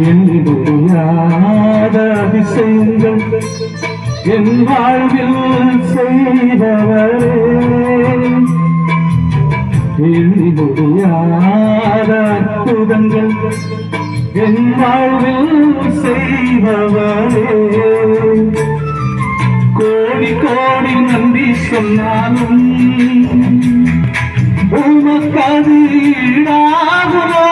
எண்ணிடுயாத அதிசயங்கள் என் வாழ்வில் செய்தவரே, எண்ணிடுயாத அற்புதங்கள் என் வாழ்வில் செய்பவரே. கோடி கோடி நன்றி சொன்னாலும் உமக்கது ஈடாகுமோ?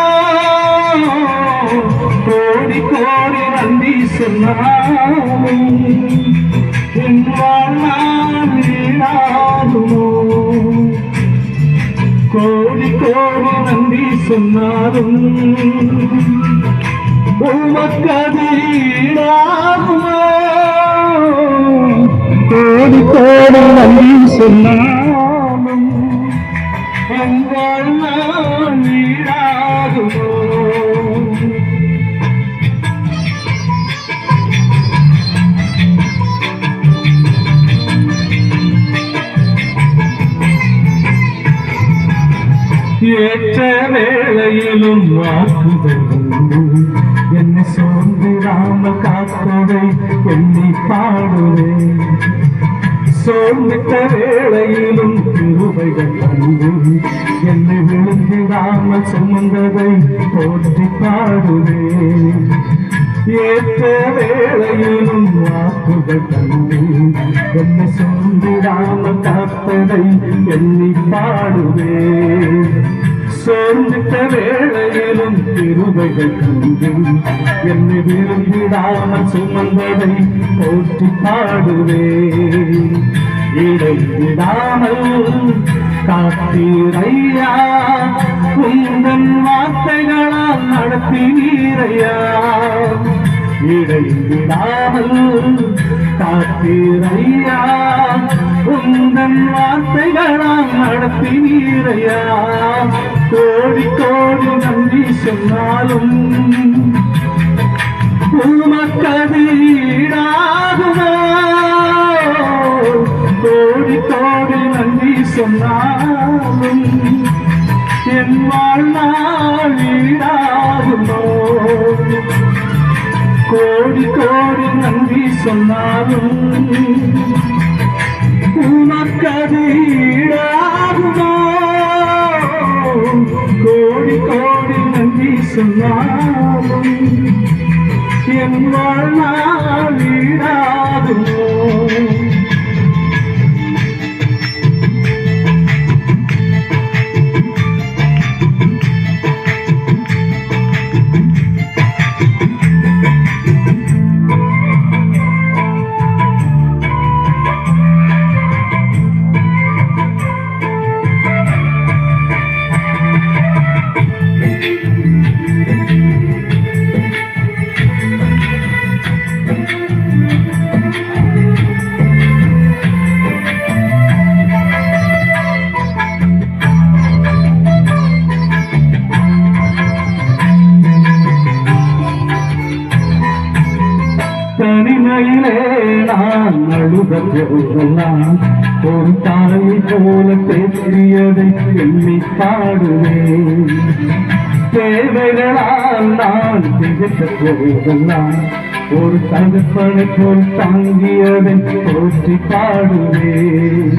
கோடி கோடி நன்றி சொன்னாலும் என் வாழ்நாள் ஈடாகுமோ? கோடி கோடி நன்றி சொன்னாலும் உமக்கது ஈடாகுமோ? கோடி கோடி நன்றி சொன்னாலும் என் வாழ்நாள் ஈடாகுமோ? ஏற்ற வேளையிலும் வாக்குதல் என்னை சோர்ந்திடாமல் காப்பதை எண்ணி பாடுவேன். சோர்ந்திட்ட வேளையிலும் கிருபைகள் தந்து என்னை விழுந்திடாமல் சுமந்ததை போற்றி பாடுவேன். ஏற்ற வேளையிலும் வாக்குகள் தந்து என்னை சோர்ந்திடாமல் காப்பதை எண்ணி பாடுவேன். சோர்ந்திட்ட வேளையிலும் கிருபைகள் தந்து என்னை விரும்பிடாமல் சுமந்ததை போற்றி பாடுவேன். இடைவிடாமல் காத்தீரையா, உந்தன் வார்த்தைகளால் நடத்தீரையா. இடைவிடாமல் காத்தீரையா, உந்தன் வார்த்தைகளால் நடத்தீரையா. கோடி கோடி நன்றி சொன்னாலும் உமக்கது ஈடாகுமோ? கோடி கோடி நன்றி சொன்னாலும் என் வாழ்நாள் ஈடாகுமோ? கோடி கோடி நன்றி சொன்னாலும் உமக்கது ஈடாகுமோ? கோடி கோடி நன்றி சொன்னாலும் என் வாழ்நாள் ஈடாகுமோ? தனிமையிலே நான் அழுத போதெல்லாம் ஒரு தாயை போல பேசியதை எண்ணி பாடுவேன். தேவைகளால் நான் திகட்ட போதெல்லாம் ஒரு தகப்பனை போல் தாங்கியதை போற்றி பாடுவேன்.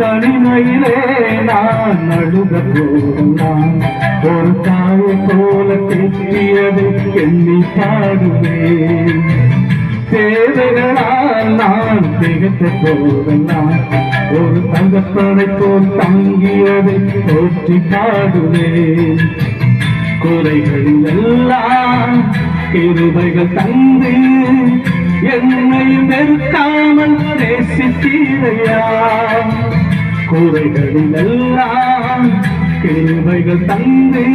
தனிமையிலே நான் அழுத போதெல்லாம் ஒரு தாயை போல பேசியதை எண்ணி பாடுவேன். தேவைகளால் நான் திகட்ட போதெல்லாம் ஒரு தங்கப்பனை போல் தாங்கியதை போற்றி பாடுவேன். குறைகளில் எல்லாம் கிருபைகள் தந்து என்னை வெறுக்காமல் நேசித்தீரையா. குறைகளில் எல்லாம் கிருபைகள் தந்து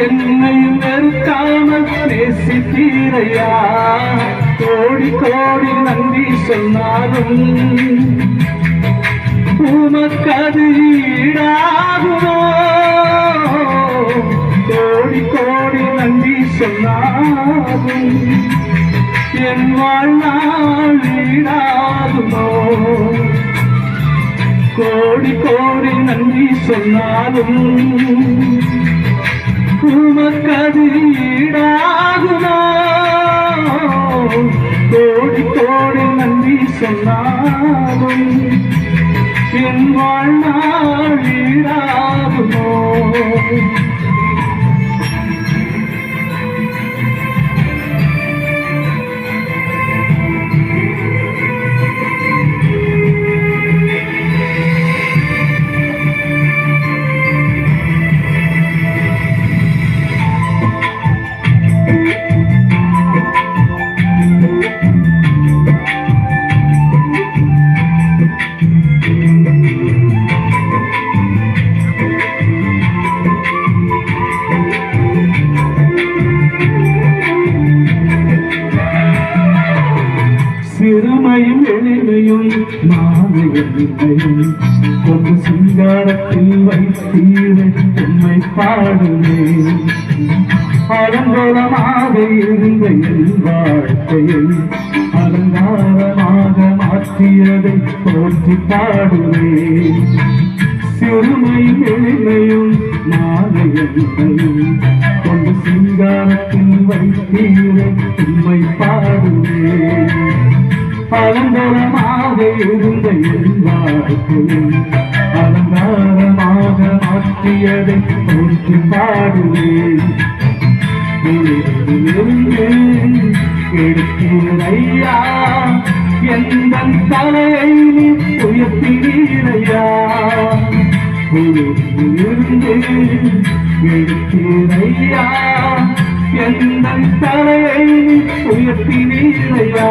என்னை வெறுக்காமல் நேசித்தீரையா. கோடி கோடி நன்றி சொன்னாலும் உமக்கது ஈடாகுமோ? கோடி கோடி நன்றி சொன்னாலும் என் வாழ்நாள் ஈடாகுமோ? கோடி கோடி நன்றி சொன்னாலும் உமக்கது ஈடாகுமோ? சிறுமையும் எளிமையும் மாலையும் ஒரு சிங்காரத்தில் வைத்தீர உண்மை பாடுவேன் அலங்கோலமாக இருந்த என் வாழ்க்கையை அலங்காரமாக மாற்றியதை போற்றி பாடுவேன் சிறுமையும் எளிமையும் மாலையும் கொண்டு சிங்காரத்தில் வைத்தீர உண்மை பாடுவேன் அலங்கோலமாக இருந்த என் வாழ்க்கையை அலங்காரமாக மாற்றியதை போற்றி பாடுவேன் எடுத்தீரையா எந்த தலையை நீ உயர்த்தீரையா எடுத்தீரையா எந்த தலையை நீ உயர்த்தினீரையா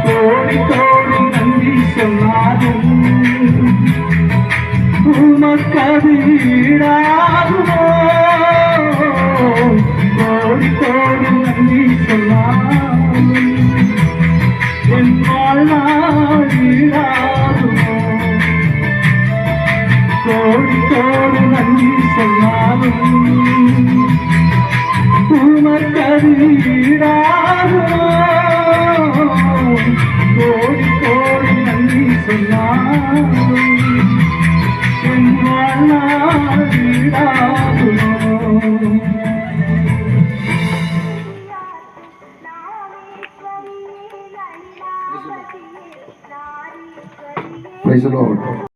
கோடி கோடி நன்றி சொன்னாலும் உமக்கது ஈடாகுமோ கோடி கோடி நன்றி சொன்னாலும் என் வாழ்நாள் ஈடாகுமோ கோடி கோடி நன்றி சொன்னாலும் உமக்கது ஈடாகுமோ கோடி கோடி நன்றி சொன்னாலும் என் வாழ்நாள் ஈடாகுமோ Praise the Lord.